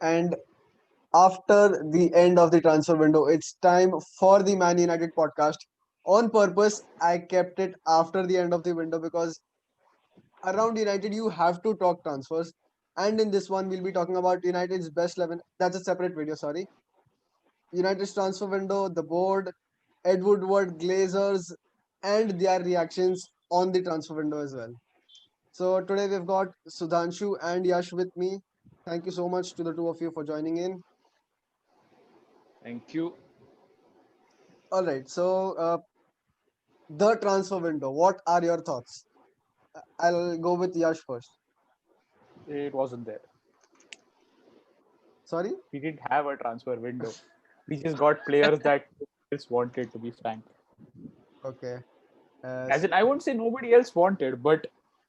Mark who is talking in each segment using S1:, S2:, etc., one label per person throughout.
S1: And after the end of the transfer window, it's time for the Man United podcast. On purpose, I kept it after the end of the window because around United, you have to talk transfers. And in this one, we'll be talking about United's best 11. That's a separate video, sorry. United's transfer window, the board, Ed Woodward, Glazers, and their reactions on the transfer window as well. So today we've got Sudhanshu and Yash with me. Thank you so much to the two of you for joining in.
S2: Thank you.
S1: All right, so the transfer window. What are your thoughts? I'll go with Yash first.
S2: It wasn't there.
S1: Sorry.
S2: We didn't have a transfer window. We just got players that else wanted, to be frank.
S1: Okay.
S2: As in, I won't say nobody else wanted, but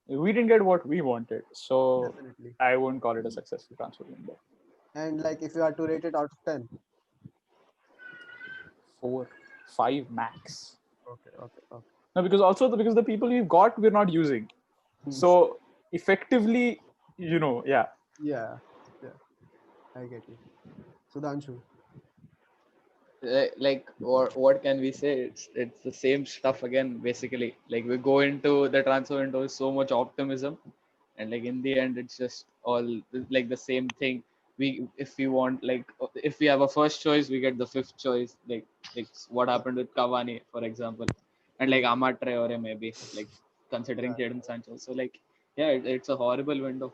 S2: we didn't get what we wanted. So
S1: Definitely.
S2: I wouldn't call it a successful transfer window.
S1: And like, if you are to rate it out of 10.
S2: 4, 5 max.
S1: Okay. Okay. Okay.
S2: No, because the people we've got we're not using. So effectively, yeah.
S1: Yeah. Yeah. I get you. Sudhanshu.
S3: Like what can we say? It's the same stuff again, basically. Like we go into the transfer window with so much optimism, and like in the end it's just all like the same thing. If we want, like, if we have a first choice, we get the fifth choice, like what happened with Cavani, for example, and like Amad Traore, maybe, like, considering
S1: Yeah.
S3: Jadon Sancho. So like, yeah, it's a horrible window,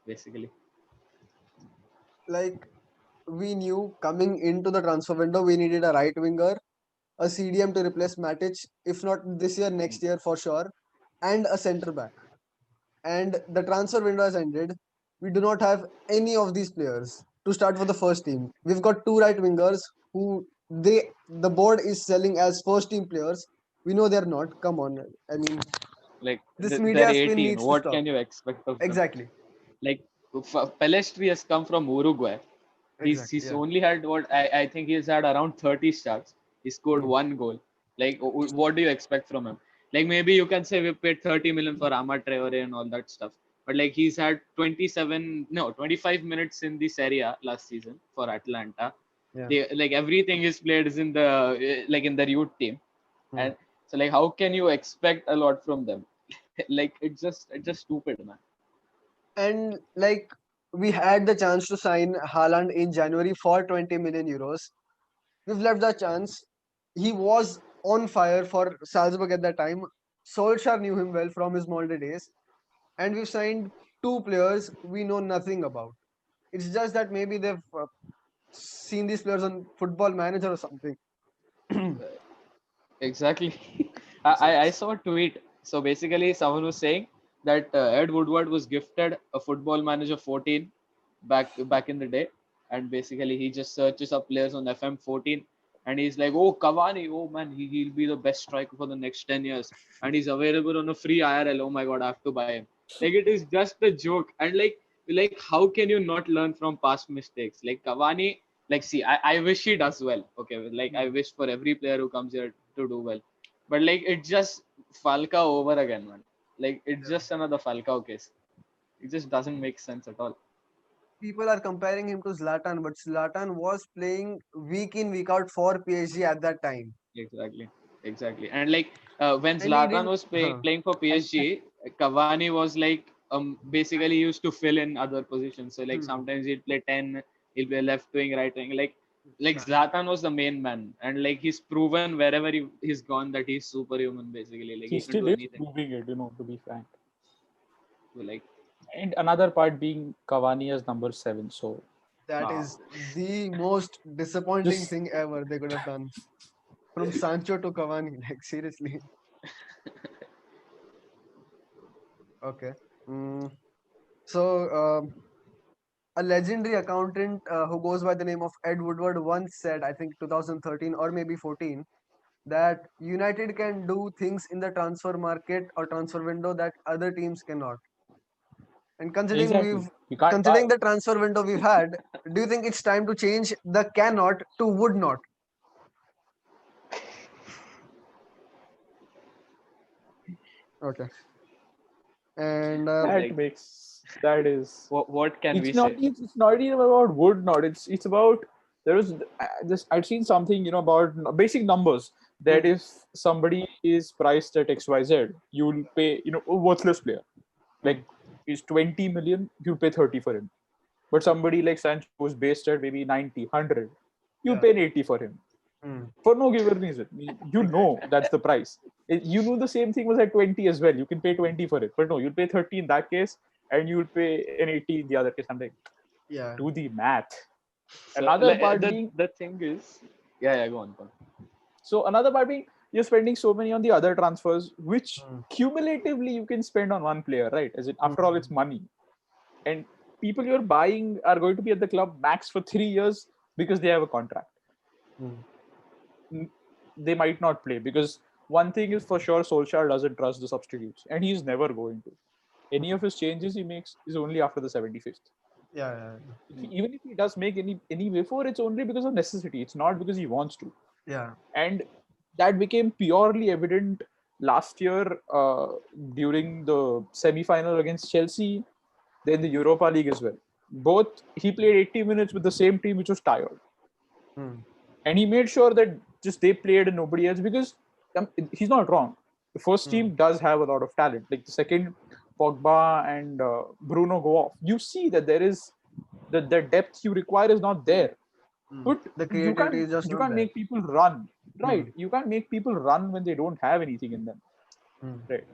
S3: basically.
S1: Like, we knew coming into the transfer window, we needed a right winger, a CDM to replace Matic, if not this year, next year for sure, and a centre back. And the transfer window has ended. We do not have any of these players to start for the first team. We've got two right wingers who the board is selling as first team players. We know they're not. Come on. I mean,
S3: Like
S1: this
S3: they're
S1: media spin
S3: 18.
S1: needs to
S3: What
S1: stop.
S3: can you expect of them?
S1: Exactly.
S3: Like Pelestri has come from Uruguay.
S1: Exactly.
S3: He's
S1: Yeah.
S3: only had I think he's had around 30 starts. He scored
S1: Hmm.
S3: one goal. Like what do you expect from him? Like maybe you can say we paid 30 million for Amad Traore and all that stuff. But like he's had 25 minutes in the Serie A last season for Atlanta.
S1: Yeah.
S3: They, like, everything is played is in the like in the youth team.
S1: Hmm.
S3: And so like how can you expect a lot from them? Like it's just stupid, man.
S1: And like, we had the chance to sign Haaland in January for 20 million euros. We've left the chance. He was on fire for Salzburg at that time. Solskjaer knew him well from his Molde days. And we've signed two players we know nothing about. It's just that maybe they've seen these players on Football Manager or something.
S3: Exactly.
S1: So,
S3: I saw a tweet. So basically, someone was saying that Ed Woodward was gifted a Football Manager 14 back in the day, and basically he just searches up players on FM 14, and he's like, oh, Cavani, oh man, he'll be the best striker for the next 10 years, and he's available on a free IRL. Oh my god, I have to buy him. Like it is just a joke, and like how can you not learn from past mistakes? Like Cavani, like, see, I wish he does well. Okay, like I wish for every player who comes here to do well, but like it's just Falcao over again, man. Like it's
S1: yeah.
S3: just another Falcao case. It just doesn't make sense at all.
S1: People are comparing him to Zlatan, but Zlatan was playing week in, week out for PSG at that time.
S3: Exactly. And like when
S1: And he
S3: Zlatan
S1: didn't.
S3: was
S1: Huh.
S3: playing for PSG, Cavani was like basically used to fill in other positions. So like
S1: Hmm.
S3: sometimes he'd play 10, he'll play left wing, right wing. Like Zlatan was the main man, and like he's proven wherever he's gone that he's superhuman. Basically, like
S2: He
S3: he can
S2: still
S3: do
S2: is
S3: anything.
S2: proving it, to be frank.
S3: So like,
S2: And another part being Cavani as number 7. So
S1: That
S3: nah.
S1: is the most disappointing
S2: just
S1: thing ever they could have done. From Sancho to Cavani, like, seriously. Okay. Mm. So, a legendary accountant who goes by the name of Ed Woodward once said, I think 2013 or maybe 14, that United can do things in the transfer market or transfer window that other teams cannot. And
S2: exactly. You can't
S1: considering
S2: buy.
S1: the transfer window we've had, do you think it's time to change the cannot to would not? Okay. And
S3: But
S2: That
S3: like,
S2: makes. That is.
S3: What can we
S2: It's not.
S3: say?
S2: It's not even about wood. Not. It's about there was this. I'd seen something about basic numbers. That if somebody is priced at XYZ, you'll pay a worthless player. Like he's 20 million, you'll pay 30 for him. But somebody like Sancho who's based at maybe 90, 100, you'll pay 80 for him. For no given reason. That's the price. You know the same thing was at 20 as well. You can pay 20 for it. But no, you'll pay 30 in that case and you'll pay an 80 in the other case. I'm like, do the math.
S3: So
S2: Another part being
S3: the thing is, yeah, go on.
S2: So another part being you're spending so many on the other transfers, which cumulatively you can spend on one player, right? After all, it's money. And people you're buying are going to be at the club max for 3 years because they have a contract. They might not play because one thing is for sure, Solskjaer doesn't trust the substitutes, and he's never going to. Any of his changes he makes is only after the 75th. Even if he does make any before, it's only because of necessity. It's not because he wants to. And that became purely evident last year during the semi-final against Chelsea, then the Europa League as well. Both he played 80 minutes with the same team which was tired, and he made sure that just they played and nobody else, because he's not wrong. The first team does have a lot of talent. Like the second Pogba and Bruno go off, you see that there is the depth you require is not there. But
S1: The creativity is just
S2: you
S1: not
S2: can't
S1: there.
S2: make people run, right? You can't make people run when they don't have anything in them, right?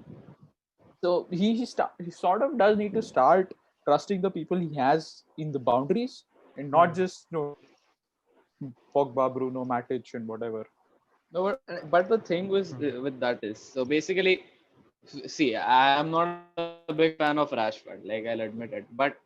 S2: So he sort of does need to start trusting the people he has in the boundaries and not just Pogba, Bruno, Matic, and whatever.
S3: No, but the thing with that is, so basically, see, I am not a big fan of Rashford, like I'll admit it, but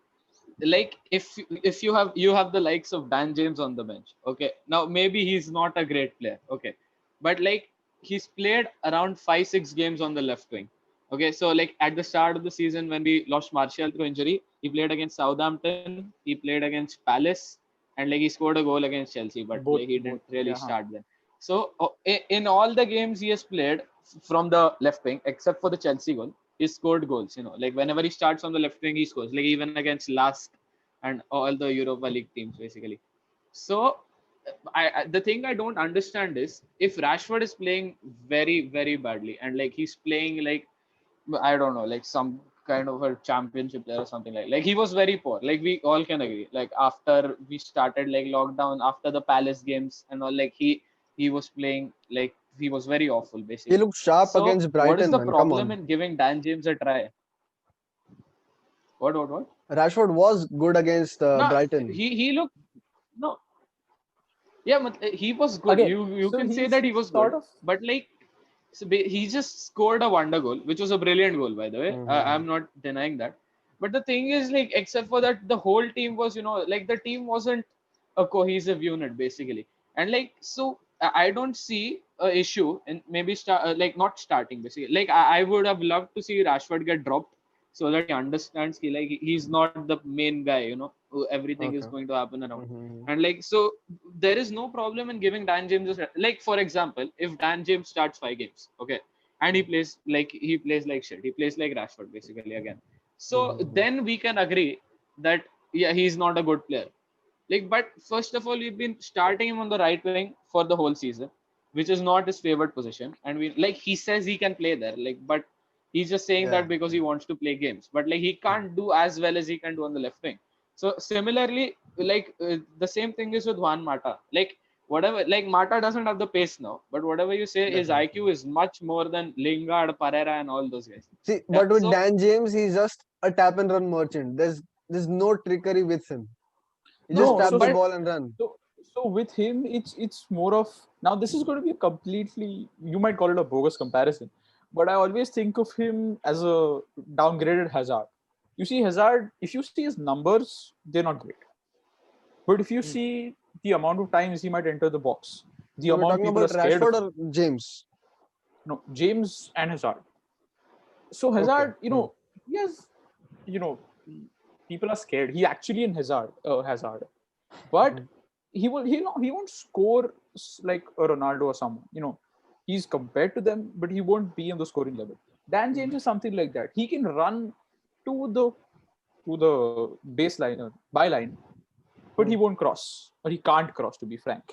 S3: like if you have the likes of Dan James on the bench, okay, now maybe he's not a great player, okay, but like he's played around 5-6 games on the left wing, okay. So like at the start of the season when we lost Martial through injury, he played against Southampton, he played against Palace, and like he scored a goal against Chelsea, but like he didn't really start then. So in all the games he has played from the left wing, except for the Chelsea goal, he scored goals. Like whenever he starts on the left wing, he scores. Like even against last and all the Europa League teams, basically. So the thing I don't understand is if Rashford is playing very very badly and like he's playing like I don't know, like some kind of a championship player or something like he was very poor. Like we all can agree. Like after we started like lockdown, after the Palace games and all, like he was playing like he was very awful
S1: He
S3: basically.
S1: looked sharp
S3: So
S1: against
S3: what is
S1: Brighton,
S3: the
S1: man. Come
S3: problem
S1: on.
S3: in giving Dan James a try? What?
S1: Rashford was good against
S3: No,
S1: Brighton.
S3: he looked no. Yeah, he was good.
S2: Again,
S3: You
S2: so
S3: can say that he was
S2: sort
S3: good,
S2: of
S3: but like he just scored a wonder goal, which was a brilliant goal, by the way. I'm not denying that. But the thing is, like, except for that, the whole team was, like the team wasn't a cohesive unit, basically. And like, so I don't see a issue in maybe like not starting, basically. Like, I would have loved to see Rashford get dropped so that he understands like he's not the main guy, who everything is
S1: Okay.
S3: going to happen around. And like, so there is no problem in giving Dan James like, for example, if Dan James starts 5 games, okay, and he plays like shit, he plays like Rashford basically again. So then we can agree that yeah, he's not a good player. Like, but first of all, we've been starting him on the right wing for the whole season, which is not his favorite position. And we like he says he can play there, like, but he's just saying
S1: Yeah.
S3: that because he wants to play games. But like he can't do as well as he can do on the left wing. So similarly, like the same thing is with Juan Mata. Like whatever, like Mata doesn't have the pace now, but whatever you say, his
S1: Definitely.
S3: IQ is much more than Lingard, Pereira, and all those guys.
S1: See,
S3: Yeah.
S1: but with
S3: So
S1: Dan James, he's just a tap and run merchant. There's no trickery with him. He just
S2: no.
S1: tap the
S3: but
S1: ball and run.
S2: So with him, it's more of now. This is going to be a completely, you might call it a bogus comparison, but I always think of him as a downgraded Hazard. You see Hazard, if you see his numbers, they're not great. But if you see the amount of times he might enter the box, the
S1: So we're
S2: amount
S1: talking
S2: people are
S1: about
S2: scared of
S1: Rashford
S2: him.
S1: or James.
S2: No, James and Hazard. So
S1: Okay.
S2: Hazard, he has, you know, people are scared. He actually in Hazard, but he won't score like a Ronaldo or someone. He's compared to them, but he won't be on the scoring level. Dan James is something like that. He can run to the to the baseline or byline, but he won't cross, or he can't cross, to be frank.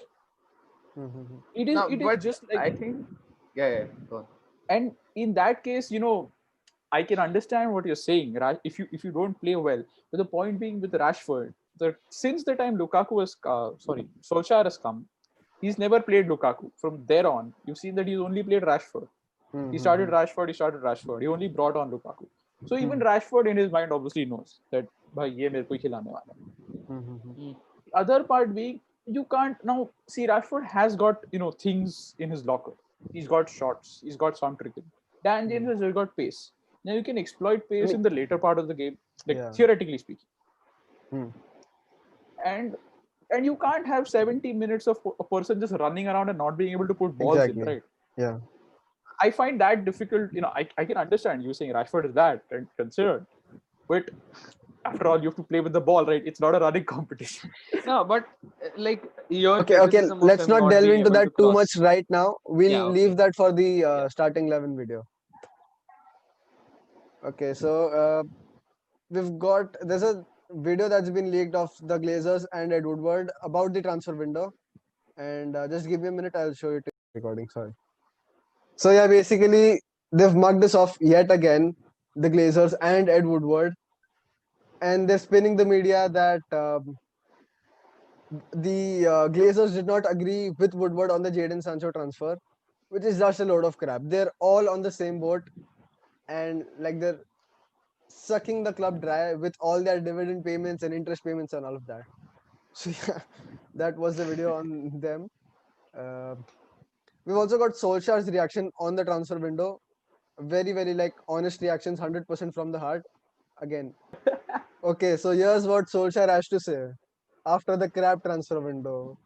S2: It is just like,
S3: I think, yeah, go on.
S2: and in that case, I can understand what you're saying, if you don't play well. But the point being with Rashford, since the time Solskjaer has come, he's never played Lukaku. From there on, you've seen that he's only played Rashford. He started Rashford. He only brought on Lukaku. So even Rashford in his mind obviously knows that bhai ye mere ko hi khilane wala hai. Other part being, you can't now see Rashford has got things in his locker. He's got shots. He's got some trickery. Dan James has got pace. Now you can exploit pace in the later part of the game, theoretically speaking. And you can't have 70 minutes of a person just running around and not being able to put balls in, right?
S1: Yeah.
S2: I find that difficult. I can understand you saying Rashford is that and considered, but after all, you have to play with the ball, right? It's not a running competition.
S3: No, but like your
S1: okay. Let's not delve into that too much right now. We'll leave that for the starting 11 video. Okay, so there's a video that's been leaked of the Glazers and Ed Woodward about the transfer window, and just give me a minute, I'll show you the recording. Sorry. So yeah, basically they've mugged us off yet again, the Glazers and Ed Woodward, and they're spinning the media that the Glazers did not agree with Woodward on the Jadon Sancho transfer, which is just a load of crap. They're all on the same boat, and like they're sucking the club dry with all their dividend payments and interest payments and all of that. So yeah, that was the video on them. We've also got Solskjaer's reaction on the transfer window. Very, very honest reactions, 100% from the heart. Again. Okay, so here's what Solskjaer has to say after the crap transfer window.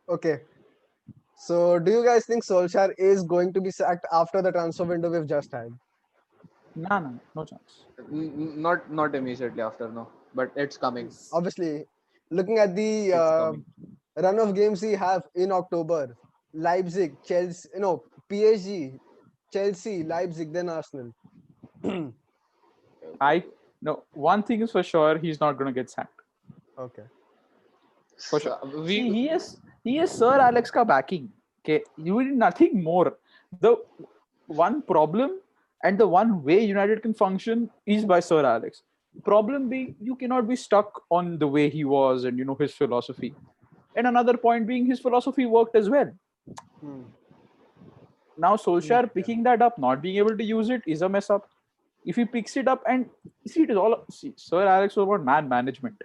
S1: Okay. So, do you guys think Solskjaer is going to be sacked after the transfer window we've just had?
S2: No chance.
S3: Not immediately after, no. But it's coming.
S1: Obviously, looking at the run of games we have in October, Leipzig, Chelsea, PSG, Chelsea, Leipzig, then Arsenal.
S2: One thing is for sure, he's not going to get sacked.
S1: Okay.
S2: For sure. He is Sir Alex ka backing. Okay, you need nothing more. The one problem and the one way United can function is by Sir Alex. Problem being, you cannot be stuck on the way he was and his philosophy. And another point being, his philosophy worked as well. Now Solskjaer picking that up, not being able to use it, is a mess up. If he picks it up and it is all. Sir Alex was about man management.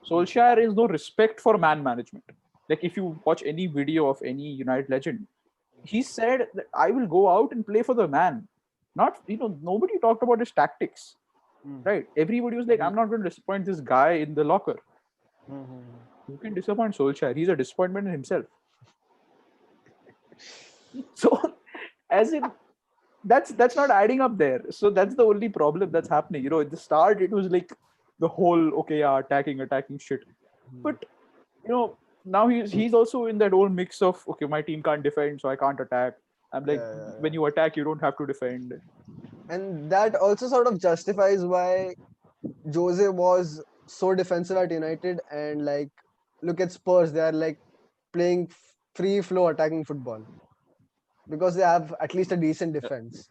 S2: Solskjaer is no respect for man management. Like if you watch any video of any United legend, he said that I will go out and play for the man. Not, nobody talked about his tactics. Right? Everybody was like, I'm not going to disappoint this guy in the locker. You can disappoint Solskjaer. He's a disappointment in himself. So, as in, that's not adding up there. So that's the only problem that's happening. At the start, it was like the whole, attacking shit. But, now he's also in that old mix of, okay, my team can't defend, so I can't attack. I'm like, when you attack, you don't have to defend.
S1: And that also sort of justifies why Jose was so defensive at United, and look at Spurs, they are playing free flow attacking football because they have at least a decent defense.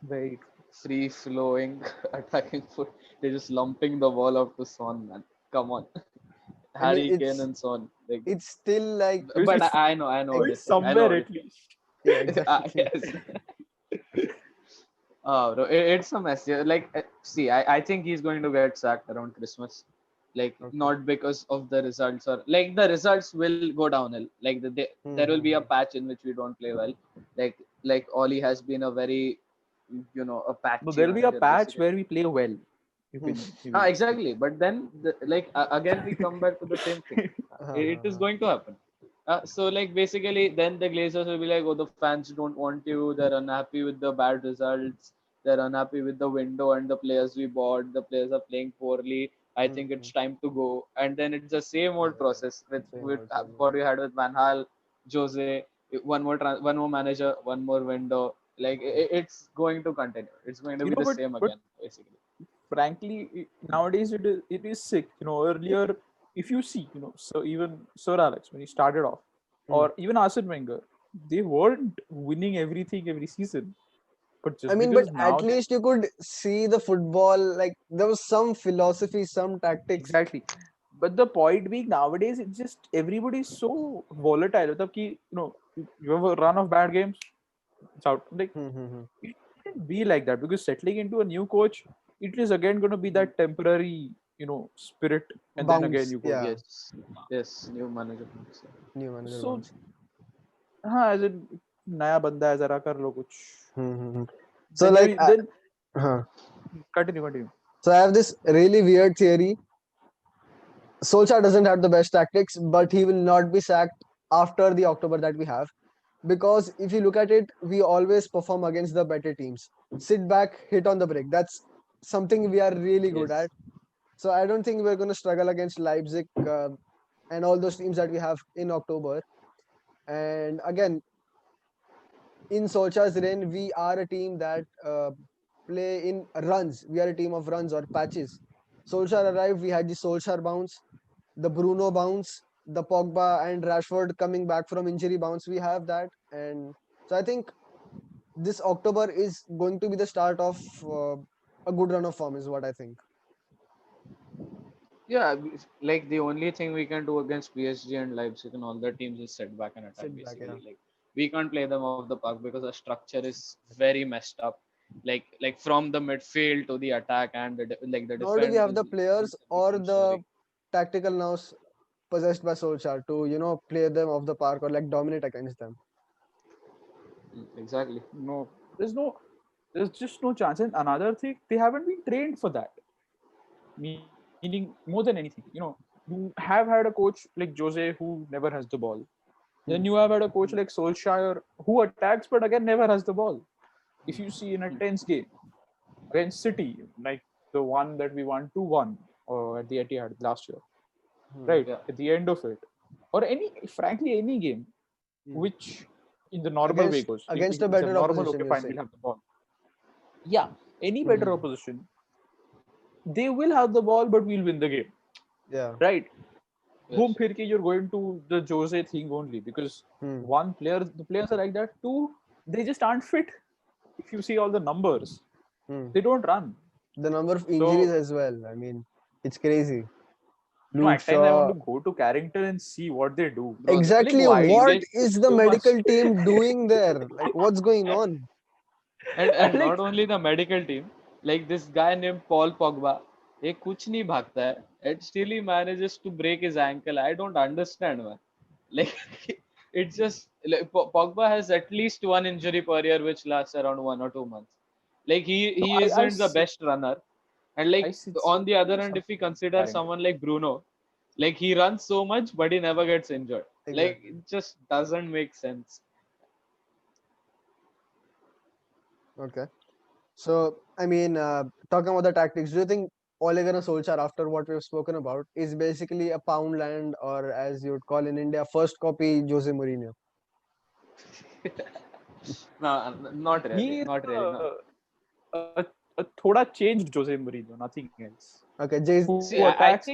S3: Very free flowing attacking foot. They're just lumping the ball up to Son, man. Come on. Harry Kane and Son.
S1: It's still
S3: but I know this.
S2: Somewhere at least.
S1: Yeah, exactly.
S3: Yes. Bro, it's a mess. See, I think he's going to get sacked around Christmas. Not because of the results, or the results will go downhill. There will be a patch in which we don't play well. Like Oli has been a very, a patch.
S2: No, there'll be a patch where we play well.
S3: Exactly. But then, again, we come back to the same thing. It is going to happen. So basically then the Glazers will be like, oh, the fans don't want you, they're unhappy with the bad results, they're unhappy with the window and the players we bought, the players are playing poorly, I think it's time to go. And then it's the same old process with what we had with Van Gaal, Jose, one more manager, one more window. Like it's going to continue. It's going to be the same again, basically.
S2: Frankly, nowadays it is sick. Earlier, if you see, so even Sir Alex when he started off, or even Arsene Wenger, they weren't winning everything every season. But just
S1: but
S2: now,
S1: at least you could see the football, like there was some philosophy, some tactics.
S2: Exactly. But the point being, nowadays, it's just everybody's so volatile. You have a run of bad games, it's out. Like, it shouldn't be like that, because settling into a new coach, it is again going to be that temporary, spirit, and then again you go.
S1: Yeah.
S3: Yes, new manager.
S1: So,
S2: as in, नया बंदा है जरा कर लो कुछ.
S1: So
S2: then continue.
S1: So I have this really weird theory. Solskjaer doesn't have the best tactics, but he will not be sacked after the October that we have. Because if you look at it, we always perform against the better teams. Sit back, hit on the break. That's something we are really good at. So I don't think we're going to struggle against Leipzig and all those teams that we have in October. And again, in Solskjaer's reign, we are a team that play in runs. We are a team of runs or patches. Solskjaer arrived, we had the Solskjaer bounce, the Bruno bounce, the Pogba and Rashford coming back from injury bounce. We have that. And so I think this October is going to be the start of a good run of form, is what I think.
S3: Yeah, like the only thing we can do against PSG and Leipzig and all the teams is set back and attack, basically. Like we can't play them off the park because our structure is very messed up. Like from the midfield to the attack and the defense.
S1: Nor do we have the players or the tactical nous possessed by Solskjaer to play them off the park or like dominate against them.
S3: Exactly.
S2: No, there's just no chance. And another thing, they haven't been trained for that. Meaning, more than anything, you have had a coach like Jose who never has the ball. Then you have had a coach like Solskjaer who attacks but again never has the ball. If you see in a tense game against City, like the one that we won 2-1 at the Etihad last year, right? Yeah. At the end of it, or frankly any game, which in the normal way goes
S1: against a better opposition.
S2: Okay, fine, we'll have the ball. Yeah, any better opposition, they will have the ball, but we'll win the game.
S1: Yeah.
S2: Right. Boom, you're going to the Jose thing only because the players are like that. Two, they just aren't fit. If you see all the numbers, they don't run.
S1: The number of injuries as well. I mean, it's crazy.
S2: At times I want to go to Carrington and see what they do.
S1: Exactly. Like, what is the medical team doing there? Like, what's going on?
S3: And not only the medical team, like this guy named Paul Pogba, he kuch nahi bhagta hai, and still he manages to break his ankle. I don't understand, man. Like, it's just like Pogba has at least one injury per year, which lasts around 1 or 2 months. Like he isn't the best runner, and like on the other hand, if we consider someone like Bruno, like he runs so much, but he never gets injured. Exactly. Like it just doesn't make sense.
S1: Okay. So, I mean, talking about the tactics, do you think Ole Gunnar Solskjaer, after what we've spoken about, is basically a Poundland, or as you would call in India, first copy Jose Mourinho?
S3: No, not really. Not really. No.
S2: A thoda changed Jose Mourinho, nothing else.
S1: Okay,
S2: who attacks?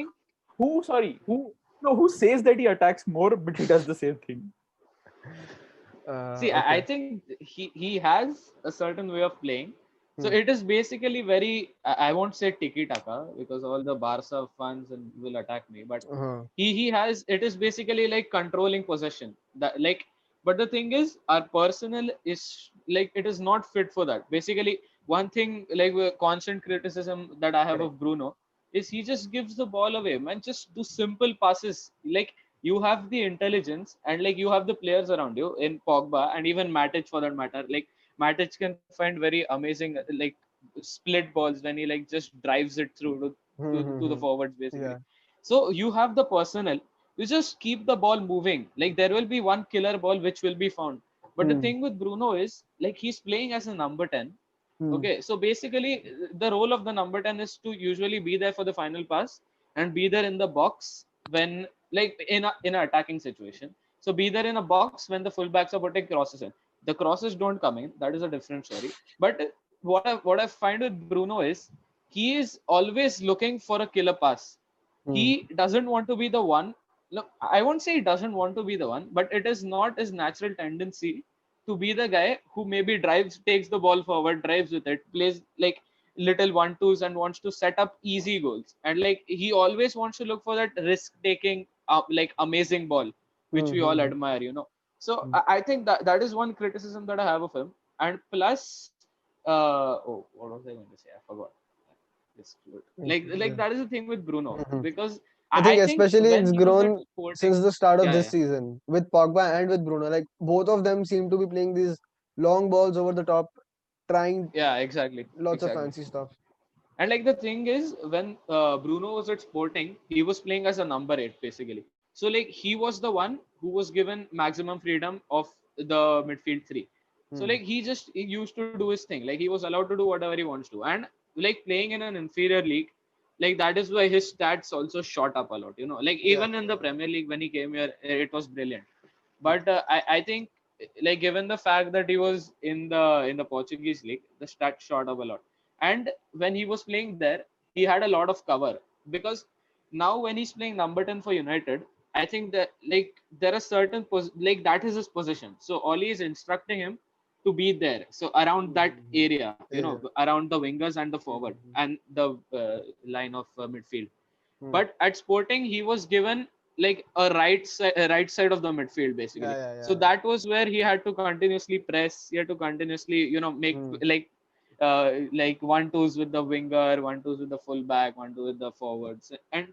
S2: Who says that he attacks more, but he does the same thing.
S3: See, okay. I think he has a certain way of playing. So it is basically very, I won't say tiki-taka because all the Barca fans will attack me, but it is basically like controlling possession. But the thing is, our personnel is like, it is not fit for that. Basically, one thing, like constant criticism that I have of Bruno is he just gives the ball away, man. Just do simple passes. Like, you have the intelligence and like you have the players around you in Pogba and even Matic for that matter. Like Matic can find very amazing like split balls when he like just drives it through to the forwards basically. Yeah. So you have the personnel. You just keep the ball moving. Like there will be one killer ball which will be found. But the thing with Bruno is like he's playing as a number 10. Okay, so basically the role of the number 10 is to usually be there for the final pass and be there in the box when, like, in an attacking situation. So be there in a box when the fullbacks are putting crosses in. The crosses don't come in. That is a different story. But what I find with Bruno is he is always looking for a killer pass. He doesn't want to be the one. Look, I won't say he doesn't want to be the one, but it is not his natural tendency to be the guy who maybe drives, takes the ball forward, drives with it, plays like little 1-2s and wants to set up easy goals. And like he always wants to look for that risk-taking, like amazing ball, which we all admire, you know. So I think that is one criticism that I have of him. And plus, oh, what was I going to say? I forgot. Like that is the thing with Bruno, because
S1: I
S3: I
S1: think
S3: think
S1: especially
S3: when
S1: it's
S3: he was at
S1: grown
S3: Sporting,
S1: since the start of
S3: yeah,
S1: this
S3: yeah,
S1: season with Pogba and with Bruno. Like both of them seem to be playing these long balls over the top, trying
S3: yeah, exactly,
S1: lots of
S3: exactly.
S1: fancy stuff.
S3: And like the thing is, when Bruno was at Sporting, he was playing as a number 8 basically. So like he was the one who was given maximum freedom of the midfield three. So like he used to do his thing. Like he was allowed to do whatever he wants to. And like playing in an inferior league, like that is why his stats also shot up a lot. You know, like
S1: Yeah.
S3: even in the Premier League when he came here, it was brilliant. But I think like given the fact that he was in the Portuguese league, the stats shot up a lot. And when he was playing there, he had a lot of cover, because now when he's playing number 10 for United, I think that like there are certain like that is his position. So Oli is instructing him to be there. So around that area, you know, around the wingers and the forward and the line of midfield. But at Sporting, he was given like a right side of the midfield basically. So that was where he had to continuously press. He had to continuously, you know, make like 1-2s with the winger, 1-2s with the fullback, 1-2 with the forwards. And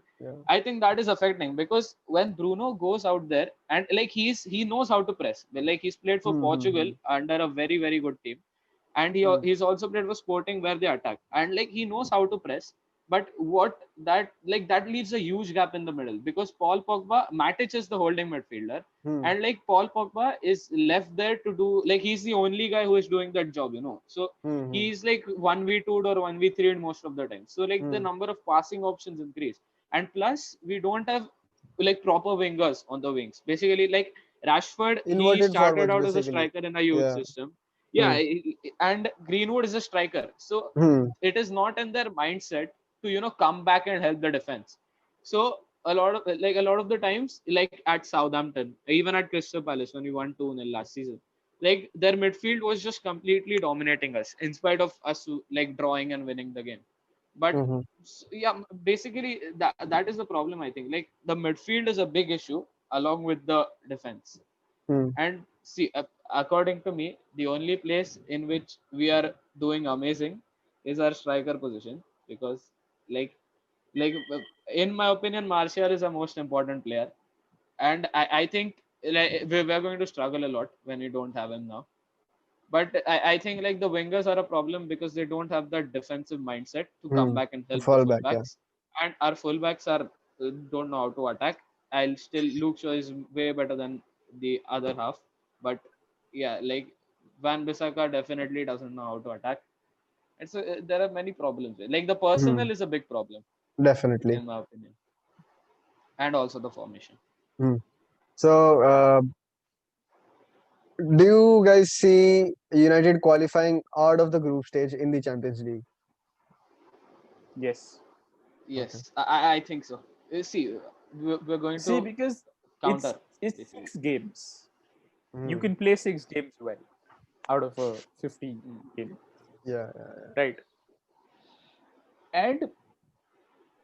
S3: I think that is affecting, because when Bruno goes out there and like he knows how to press. Like he's played for Portugal under a very very good team, and he's also played for Sporting where they attack, and like he knows how to press. But what that like that leaves a huge gap in the middle, because Paul Pogba, Matic is the holding midfielder, and like Paul Pogba is left there to do, like he's the only guy who is doing that job, you know. So he's like 1v2 or 1v3 in most of the time. So like the number of passing options increase, and plus we don't have like proper wingers on the wings. Basically, like Rashford, he
S1: Inverted
S3: started
S1: forwards,
S3: out as a
S1: basically.
S3: striker in a youth
S1: Yeah.
S3: system. Yeah, and Greenwood is a striker. So it is not in their mindset to, you know, come back and help the defense. So a lot of the times, like at Southampton, even at Crystal Palace when we won 2-0 last season, like their midfield was just completely dominating us in spite of us like drawing and winning the game. But yeah, basically that is the problem. I think like the midfield is a big issue along with the defense. And see, according to me, the only place in which we are doing amazing is our striker position, because like in my opinion, Martial is the most important player, and I think like we're going to struggle a lot when we don't have him now. But I think like the wingers are a problem because they don't have that defensive mindset to come back and
S1: To
S3: help the
S1: fall back, yeah.
S3: fullbacks, and our fullbacks are don't know how to attack. I'll still Luke Shaw is way better than the other half, but yeah, like Van Bissaka definitely doesn't know how to attack. And so there are many problems. Like the personnel is a big problem
S1: Definitely.
S3: in my opinion, and also the formation.
S1: So, do you guys see United qualifying out of the group stage in the Champions League?
S2: Yes.
S3: Yes, I think so. See, we're going
S2: See,
S3: to
S2: because
S3: counter.
S2: it's
S3: Basically.
S2: 6 games. You can play 6 games well out of a 50 game.
S1: Yeah.
S2: Right. And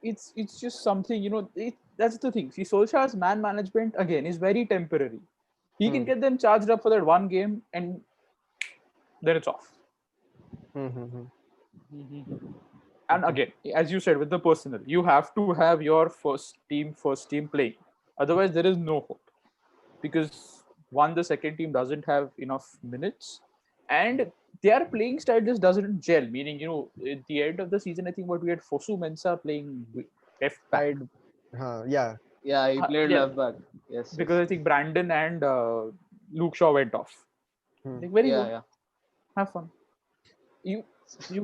S2: it's just something, you know, that's the thing. See, Solskjaer's man management again is very temporary. He can get them charged up for that one game and then it's off. And again, as you said, with the personnel, you have to have your first team playing. Otherwise, there is no hope. Because one, the second team doesn't have enough minutes, and their playing style just doesn't gel. Meaning, you know, at the end of the season, I think what we had Fosu Mensah playing left back.
S1: Side, yeah.
S3: Yeah, he played
S2: Yeah,
S3: left back. Yes.
S2: because I think Brandon and Luke Shaw went off. Like, very good.
S3: Yeah.
S2: Have fun. You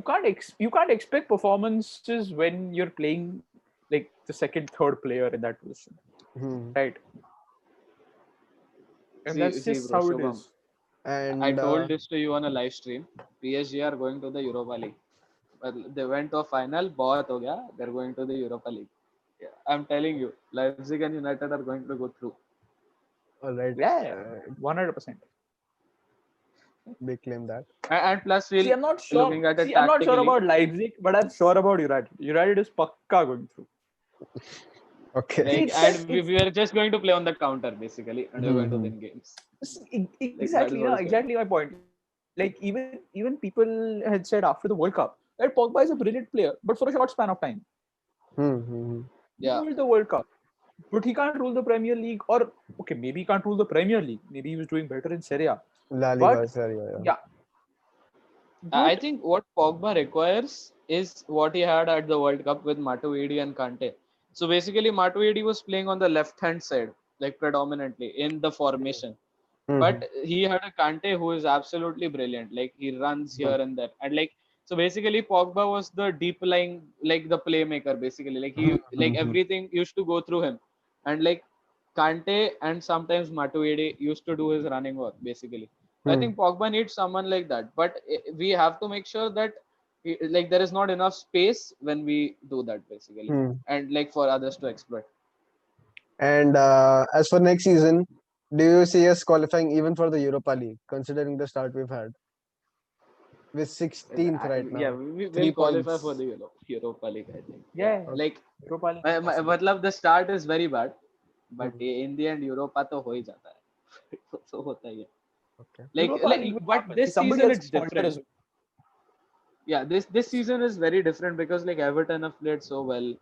S2: can't expect performances when you're playing like the second, third player in that position, right? And that's
S3: See,
S2: just
S3: bro,
S2: how it
S3: Shubham.
S2: is.
S3: I
S1: And
S3: told this to you on a live stream. PSG are going to the Europa League. But they went to a final. बहुत हो गया. They're going to the Europa League. Yeah, I'm telling you, Leipzig and United are going to go through.
S1: all right,
S2: Yeah, 100%.
S1: they claim that.
S3: And plus, we'll
S2: See, I'm not sure.
S3: looking at it
S2: See, I'm not sure
S3: tactically.
S2: about Leipzig, but I'm sure about United. United is pakka going through.
S1: Okay.
S3: Like,
S2: It's
S3: and we are just going to play on the counter basically, and we're going to win games.
S2: exactly,
S3: what it's
S2: exactly my point. Like even people had said after the World Cup that Pogba is a brilliant player, but for a short span of time. He
S3: Yeah.
S2: ruled the World Cup, but he can't rule the Premier League. Or okay, maybe he can't rule the Premier League. Maybe he was doing better in Serie A.
S1: La Liga,
S2: But yeah.
S3: I think what Pogba requires is what he had at the World Cup with Matuidi and Kante. So basically, Matuidi was playing on the left-hand side, like predominantly in the formation. But he had a Kante who is absolutely brilliant. Like he runs here and there, and like so basically, Pogba was the deep lying, like the playmaker. Basically, like he like everything used to go through him, and like Kante and sometimes Matuidi used to do his running work basically. I think Pogba needs someone like that, but we have to make sure that like there is not enough space when we do that basically, and like for others to exploit.
S1: And as for next season, do you see us qualifying even for the Europa League, considering the start we've had? With 16th right now.
S3: Yeah, we
S1: 3
S3: will qualify
S1: points.
S3: for the Europa League, I think.
S2: Yeah.
S3: Like
S2: Europa League.
S3: मतलब the start is very bad, but in the end Europa तो हो ही जाता है. So होता ही है.
S1: Okay.
S3: Like but this season it's different.
S2: Well.
S3: Yeah, this season is very different because like Everton have played so well.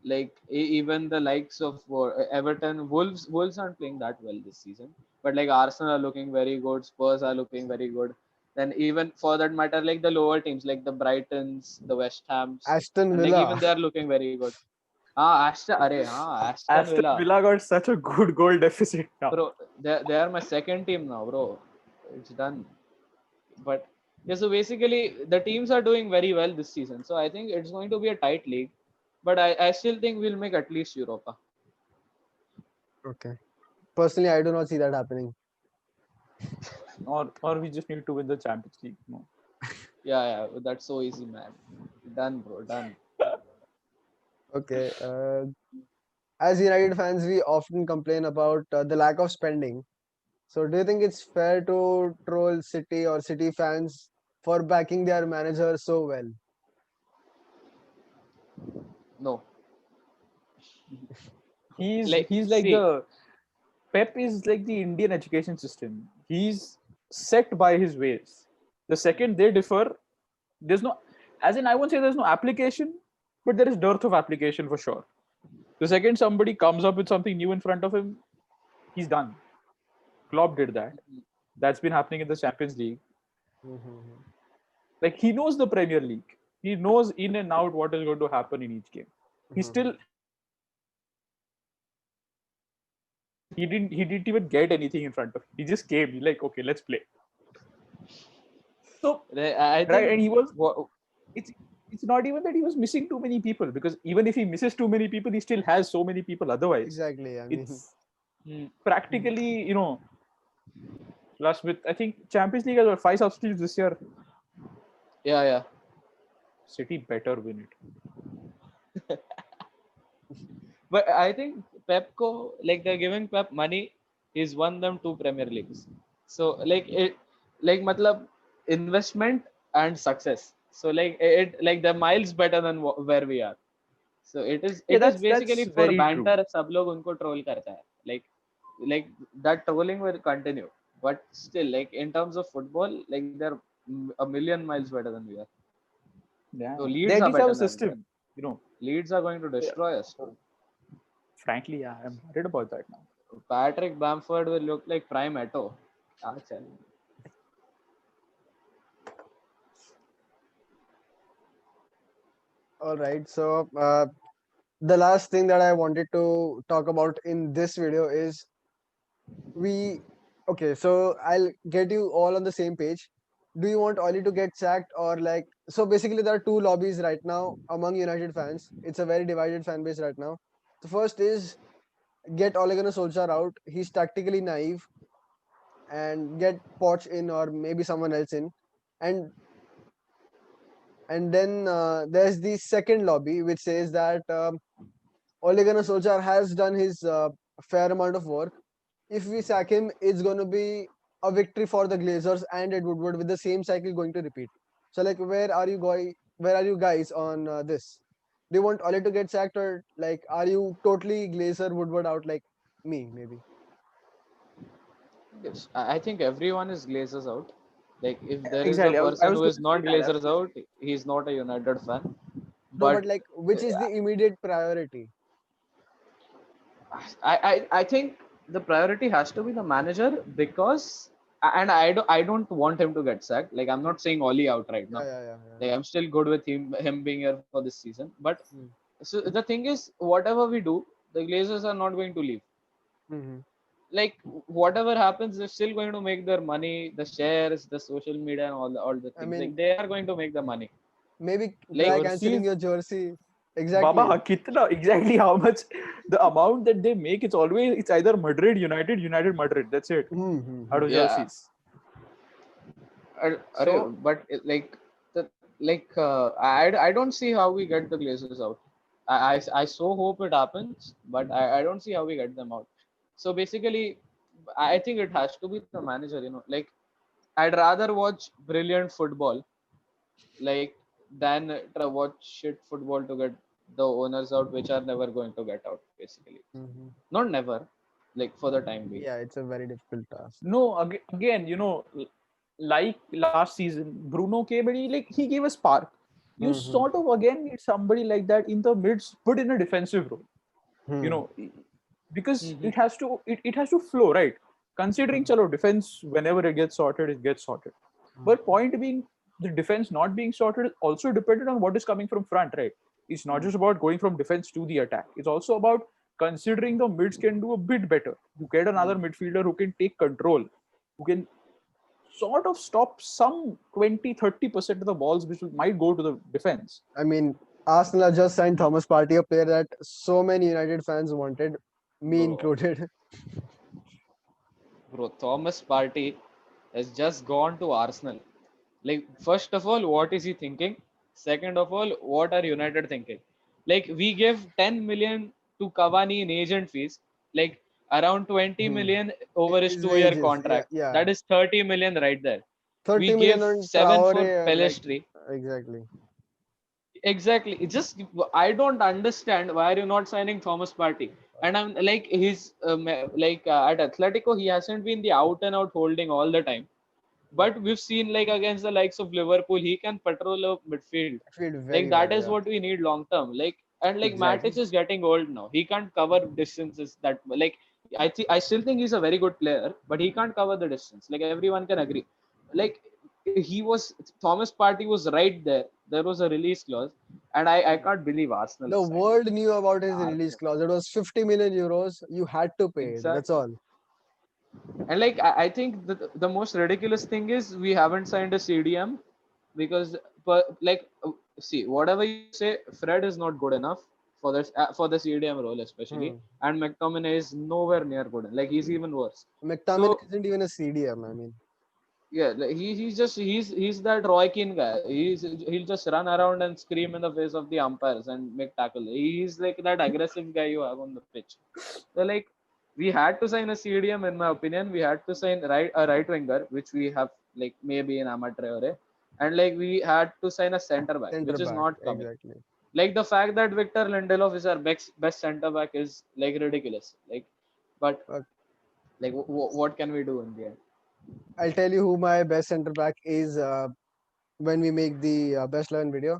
S3: Like even the likes of Everton, Wolves aren't playing that well this season, but like Arsenal are looking very good, Spurs are looking very good. Then even for that matter, like the lower teams, like the Brightons, the West Hams,
S1: Aston
S3: and like
S1: Villa.
S3: even they're looking very good. Aston
S2: Villa got such a good goal deficit now.
S3: Bro, they are my second team now, bro. It's done. But yeah, so basically the teams are doing very well this season. So I think it's going to be a tight league. But I still think we'll make at least Europa.
S1: Okay. Personally, I do not see that happening.
S2: Or we just need to win the Champions League. No.
S3: Yeah, that's so easy, man. Done, bro, done.
S1: Okay. As United fans, we often complain about the lack of spending. So, do you think it's fair to troll City or City fans for backing their manager so well?
S3: No.
S2: He's like the Pep is like the Indian education system. He's set by his ways. The second they differ, there's no, as in I won't say there's no application, but there is dearth of application for sure. The second somebody comes up with something new in front of him, he's done. Klopp did that. That's been happening in the Champions League. Like he knows the Premier League. He knows in and out what is going to happen in each game. He didn't even get anything in front of him. He just came. He's like, okay, let's play. So
S3: I think,
S2: right, and he was. It's not even that he was missing too many people, because even if he misses too many people, he still has so many people otherwise.
S1: Exactly. I mean,
S2: it's practically, plus with I think Champions League has got 5 substitutes this year.
S3: Yeah.
S2: City better win it.
S3: But I think Pepco, like they're giving Pep money, he's won them 2 Premier Leagues. So like matlab investment and success. So like like they're miles better than where we are. So it is basically for banter. सब लोग उनको troll करता है. Like that trolling will continue. But still, like in terms of football, like they're a million miles better than we are.
S2: Yeah.
S3: So Leeds are better than
S2: system.
S3: Leeds are going to destroy us.
S2: Frankly, yeah, I'm worried about that now.
S3: Patrick Bamford will look like prime Eto.
S1: all right. So, the last thing that I wanted to talk about in this video is okay, so I'll get you all on the same page. do you want Oli to get sacked or like, so basically there are two lobbies right now among United fans. It's a very divided fan base right now. The first is get Ole Gunnar Solskjaer out. He's tactically naive, and get Poch in or maybe someone else in. And then there's the second lobby which says that Ole Gunnar Solskjaer has done his fair amount of work. If we sack him, it's going to be a victory for the Glazers and Ed Woodward with the same cycle going to repeat. So, like, where are you going? Where are you guys on this? Do you want Ole to get sacked, or like, are you totally Glazer Woodward out like me, maybe?
S3: Yes, I think everyone is Glazers out. Like if there is a
S2: Exactly. I
S3: person
S2: was
S3: who
S2: going
S3: is
S2: to
S3: not
S2: say that.
S3: Glazers out, he's not a United fan.
S1: No, but
S3: But
S1: like, which is the immediate priority?
S3: I think the priority has to be the manager because and I don't want him to get sacked. Like I'm not saying Oli out right
S1: Yeah,
S3: now.
S1: yeah, yeah, yeah.
S3: Like I'm still good with him being here for this season. But
S1: Mm.
S3: so the thing is, whatever we do, the Glazers are not going to leave.
S1: Mm-hmm.
S3: Like whatever happens, they're still going to make their money, the shares, the social media, and all the
S1: I
S3: things. Like
S1: mean,
S3: they are going to make the money.
S1: maybe
S3: Like
S1: try canceling
S2: Jerseys,
S1: your jersey.
S2: Baba,
S1: Exactly.
S2: kitna exactly how much the amount that they make? It's either Madrid, United, United, Madrid. That's it out
S1: Mm-hmm.
S2: of
S3: yeah,
S2: jerseys.
S1: So,
S3: but like the I don't see how we get the Glazers out. I so hope it happens, but I don't see how we get them out. So basically, I think it has to be the manager. Like I'd rather watch brilliant football like than try watch shit football to get the owners out, which are never going to get out. Basically,
S1: mhm.
S3: not never, like for the time being.
S1: Yeah, it's a very difficult task.
S2: No, again, like last season, Bruno came and he gave a spark. You
S1: Mm-hmm.
S2: sort of again need somebody like that in the midst, but in a defensive role. You
S1: Hmm.
S2: know, because
S3: Hmm.
S2: it has to flow, right? Considering chalo defense, whenever it gets sorted. But point being, the defense not being sorted is also dependent on what is coming from front, right? It's not just about going from defense to the attack. It's also about considering the mids can do a bit better. You get another midfielder who can take control, who can sort of stop some 20-30% of the balls which might go to the defense.
S1: I mean, Arsenal have just signed Thomas Partey, a player that so many United fans wanted, me
S3: Bro,
S1: included.
S3: bro, Thomas Partey has just gone to Arsenal. Like, first of all, what is he thinking? Second of all, what are United thinking? Like, we give 10 million to Cavani in agent fees, like around 20
S1: Hmm.
S3: million over his
S1: His
S3: 2 year
S1: wages, yeah,
S3: contract.
S1: yeah.
S3: That is 30 million right there.
S1: 30
S3: We
S1: million
S3: give
S1: on
S3: 7 for
S1: Traore and like,
S3: Pelestri.
S1: exactly.
S3: Exactly. It just I don't understand why are you not signing Thomas Partey? And I'm like he's at Atletico he hasn't been the out and out holding all the time. But we've seen like against the likes of Liverpool, he can patrol a midfield.
S1: Played
S3: Like
S1: very well,
S3: that is
S1: yeah.
S3: what we need long term. Like and like
S1: Exactly.
S3: Matic is getting old now. He can't cover distances that like I still think he's a very good player, but he can't cover the distance. Like everyone can agree. Like he was Thomas Partey was right there. There was a release clause, and I can't believe Arsenal
S1: The
S3: is signing
S1: world knew about his
S3: him.
S1: release clause. It was 50 million euros. You had to pay it. That's
S3: Exactly.
S1: all.
S3: And like I think the most ridiculous thing is we haven't signed a CDM because like see whatever you say, Fred is not good enough for the CDM role especially,
S1: Hmm.
S3: and McTominay is nowhere near good. Like he's even worse.
S1: McTominay
S3: So
S1: isn't even a CDM. I mean,
S3: yeah, like he's that Roy Keane guy. He'll just run around and scream in the face of the umpires and make tackle. He's like that aggressive guy you have on the pitch. So like we had to sign a CDM in my opinion. We had to sign a right winger, which we have like maybe in Amateur, and like we had to sign a center back,
S1: center
S3: which is
S1: back.
S3: not coming.
S1: Exactly.
S3: Like the fact that Victor Lindelof is our best center back is like ridiculous. Like, but
S1: But
S3: like what can we do in the end?
S1: I'll tell you who my best center back is when we make the best 11 video.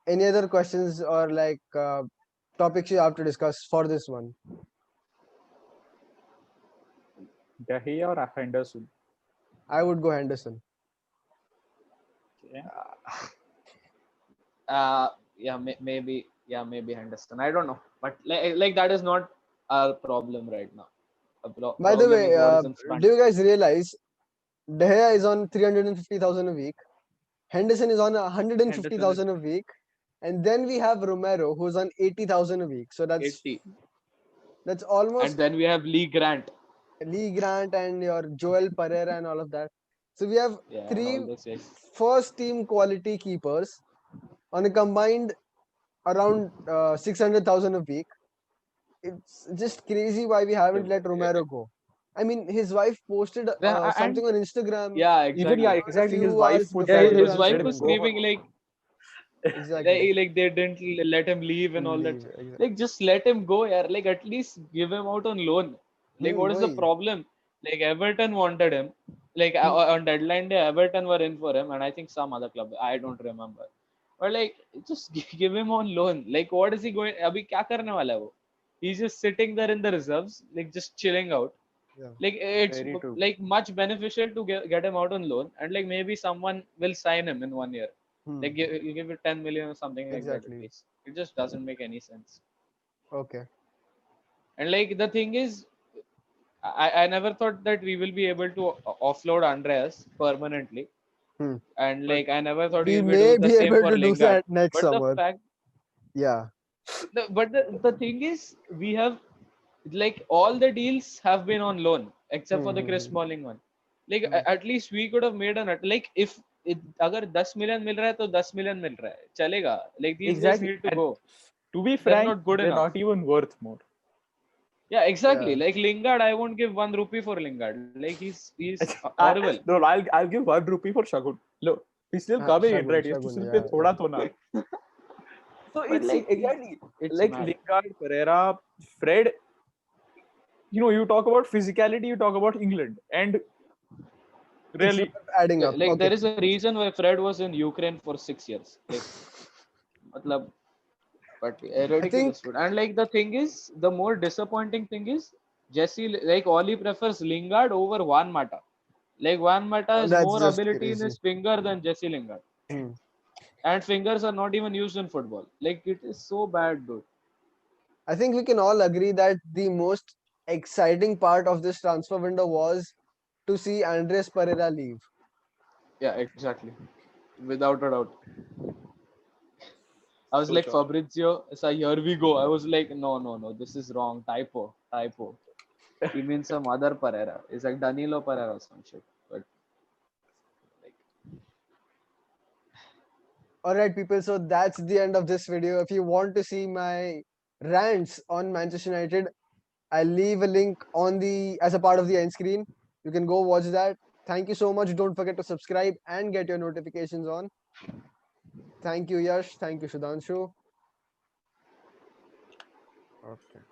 S1: Any other questions or like topics you have to discuss for this one?
S2: De Gea or Henderson?
S1: I would go Henderson.
S2: Okay.
S3: Yeah, maybe Henderson. I don't know, but like that is not our problem right now. A
S1: By the
S3: problem
S1: way,
S3: is what is in front.
S1: do you guys realize De Gea is on 350,000 a week. Henderson is on
S3: Henderson
S1: 150,000 a week. And then we have Romero, who's on 80,000 a week. So that's
S3: 80.
S1: That's
S3: And
S1: almost
S3: then we have Lee Grant.
S1: Lee Grant and your Joel Pereira and all of that. So we have
S3: Yeah, and all
S1: three
S3: those guys.
S1: first team quality keepers on a combined around 600,000 a week. It's just crazy why we haven't let Romero go. I mean, his wife posted
S3: And
S1: something on Instagram
S3: yeah,
S2: Even yeah,
S3: exactly.
S1: a
S2: exactly. His
S1: few
S2: wife
S1: hours
S2: put
S3: Yeah,
S1: before
S2: that
S1: the
S3: his
S2: just
S1: transfer
S2: let
S3: wife
S2: him
S3: was
S1: window.
S2: go for
S3: screaming like,
S1: Exactly.
S3: they didn't let him leave and all that.
S1: Leave. Exactly.
S3: Like, just let him go, yeah. Like, at least give him out on loan. Like, what is the
S1: Why?
S3: problem? Like, Everton wanted him. Like, on deadline day, Everton were in for him, and I think some other club. I don't remember. But like, just give him on loan. Like, what is he going? Abhi kya karne wala hai wo? He's just sitting there in the reserves, like just chilling out.
S1: Yeah.
S3: Like, it's
S2: very true.
S3: like much beneficial to get him out on loan, and like maybe someone will sign him in 1 year. Like, you give it 10 million or something like that at
S1: Exactly.
S3: least. It just doesn't make any sense.
S1: Okay.
S3: And like, the thing is, I never thought that we will be able to offload Andreas permanently.
S1: Hmm.
S3: And
S2: But
S3: like, I never thought
S1: We
S3: we'll be
S1: may
S3: doing the
S1: be
S3: same
S1: able
S3: for
S1: to do
S3: Lingard.
S1: that next
S3: But the
S1: summer.
S3: fact,
S1: Yeah.
S3: but the thing is, we have like all the deals have been on loan except for the Chris Smalling one. Like, at least we could have made an like, if अगर 10 million मिल रहा है तो 10 million मिल रहा है चलेगा. Like, these guys
S2: exactly.
S3: need to
S2: And
S3: go.
S2: to be
S3: They're
S2: frank,
S3: not good
S2: they're
S3: enough.
S2: not even worth more.
S3: Yeah, exactly.
S1: Yeah.
S3: Like, Lingard, I won't give 1 rupee for Lingard. Like, he's horrible.
S2: No, I'll give 1 rupee for Shagun. Look, he's still coming in, right? He has to still pay thoda to na. So
S3: But
S2: it's
S3: like,
S2: exactly
S3: it's
S2: like
S3: mad.
S2: Lingard, Pereira, Fred. You talk about physicality, you talk about England, and
S1: It's
S2: really,
S1: not adding up.
S3: Like,
S1: Okay.
S3: there is a reason why Fred was in Ukraine for 6 years. Like, matlab, but
S1: I think
S3: ridiculous food. And like, the thing is, the more disappointing thing is, Jesse, like, Oli prefers Lingard over Juan Mata. Like, Juan Mata has
S1: that's
S3: more
S1: just
S3: ability in
S1: crazy.
S3: his finger than Jesse Lingard. And fingers are not even used in football. Like, it is so bad, dude.
S1: I think we can all agree that the most exciting part of this transfer window was to see Andres Pereira leave.
S3: Yeah, exactly. Without a doubt. I was
S2: so
S3: like,
S2: sure.
S3: Fabrizio, so here we go. I was like, no, this is wrong. Typo. He means some other Pereira. It's like Danilo Pereira or some shit. But like,
S1: Alright, people, so that's the end of this video. If you want to see my rants on Manchester United, I'll leave a link on the as a part of the end screen. You can go watch that. Thank you so much. Don't forget to subscribe and get your notifications on. Thank you, Yash. Thank you, Sudhanshu. Okay.